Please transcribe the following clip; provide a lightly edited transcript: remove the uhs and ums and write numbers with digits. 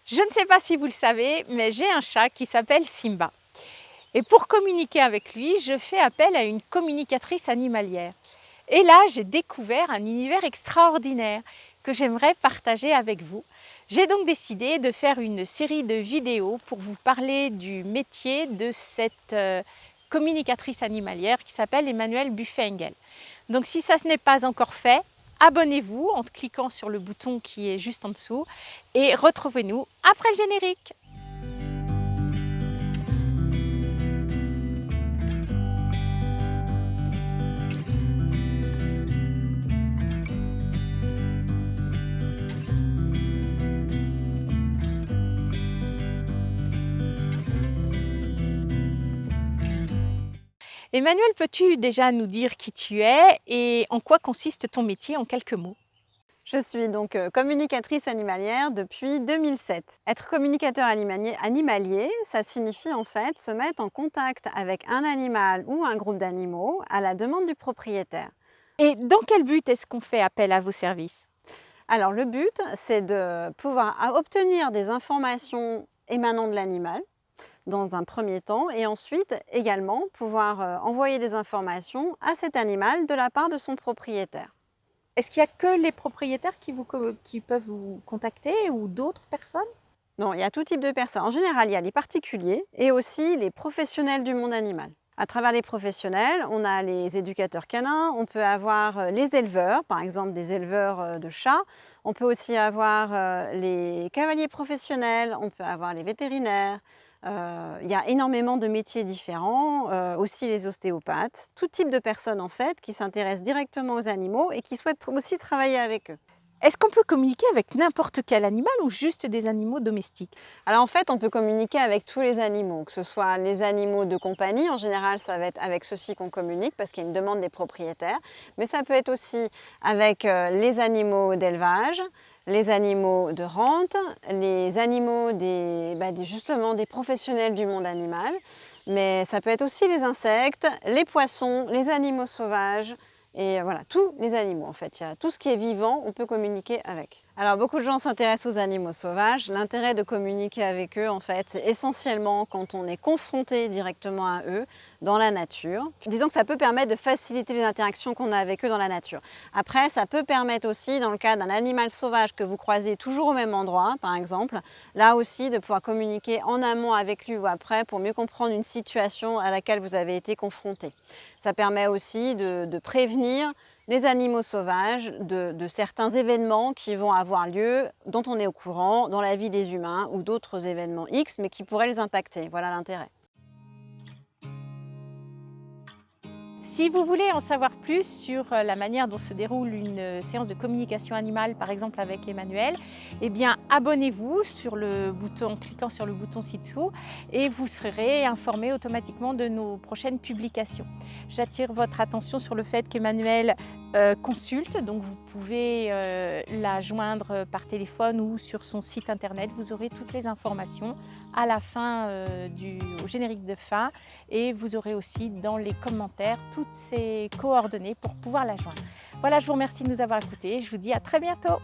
Je ne sais pas si vous le savez, mais j'ai un chat qui s'appelle Simba. Et pour communiquer avec lui, je fais appel à une communicatrice animalière. Et là, j'ai découvert un univers extraordinaire que j'aimerais partager avec vous. J'ai donc décidé de faire une série de vidéos pour vous parler du métier de cette communicatrice animalière qui s'appelle Emmanuelle Buffet-Engel. Donc si ça n'est pas encore fait, abonnez-vous en cliquant sur le bouton qui est juste en dessous et retrouvez-nous après le générique. Emmanuelle, peux-tu déjà nous dire qui tu es et en quoi consiste ton métier en quelques mots? Je suis donc communicatrice animalière depuis 2007. Être communicateur animalier, ça signifie en fait se mettre en contact avec un animal ou un groupe d'animaux à la demande du propriétaire. Et dans quel but est-ce qu'on fait appel à vos services? Alors le but, c'est de pouvoir obtenir des informations émanant de l'animal dans un premier temps et ensuite également pouvoir envoyer des informations à cet animal de la part de son propriétaire. Est-ce qu'il n'y a que les propriétaires qui peuvent vous contacter ou d'autres personnes? Non, il y a tout type de personnes. En général, il y a les particuliers et aussi les professionnels du monde animal. À travers les professionnels, on a les éducateurs canins, on peut avoir les éleveurs, par exemple des éleveurs de chats. On peut aussi avoir les cavaliers professionnels, on peut avoir les vétérinaires. Il y a énormément de métiers différents, aussi les ostéopathes. Tout type de personnes en fait qui s'intéressent directement aux animaux et qui souhaitent aussi travailler avec eux. Est-ce qu'on peut communiquer avec n'importe quel animal ou juste des animaux domestiques? Alors en fait, on peut communiquer avec tous les animaux, que ce soit les animaux de compagnie, en général ça va être avec ceux-ci qu'on communique parce qu'il y a une demande des propriétaires, mais ça peut être aussi avec les animaux d'élevage, les animaux de rente, les animaux justement des professionnels du monde animal, mais ça peut être aussi les insectes, les poissons, les animaux sauvages, et voilà, tous les animaux en fait, il y a tout ce qui est vivant, on peut communiquer avec. Alors beaucoup de gens s'intéressent aux animaux sauvages. L'intérêt de communiquer avec eux en fait, c'est essentiellement quand on est confronté directement à eux dans la nature. Disons que ça peut permettre de faciliter les interactions qu'on a avec eux dans la nature. Après, ça peut permettre aussi, dans le cas d'un animal sauvage que vous croisez toujours au même endroit, par exemple, là aussi de pouvoir communiquer en amont avec lui ou après pour mieux comprendre une situation à laquelle vous avez été confronté. Ça permet aussi de prévenir les animaux sauvages de certains événements qui vont avoir lieu, dont on est au courant dans la vie des humains ou d'autres événements X, mais qui pourraient les impacter. Voilà l'intérêt. Si vous voulez en savoir plus sur la manière dont se déroule une séance de communication animale, par exemple avec Emmanuelle, eh bien abonnez-vous en cliquant sur le bouton ci-dessous et vous serez informé automatiquement de nos prochaines publications. J'attire votre attention sur le fait qu'Emmanuelle consulte, donc vous pouvez la joindre par téléphone ou sur son site internet. Vous aurez toutes les informations à la fin au générique de fin et vous aurez aussi dans les commentaires toutes ces coordonnées pour pouvoir la joindre. Voilà, je vous remercie de nous avoir écoutés. Je vous dis à très bientôt.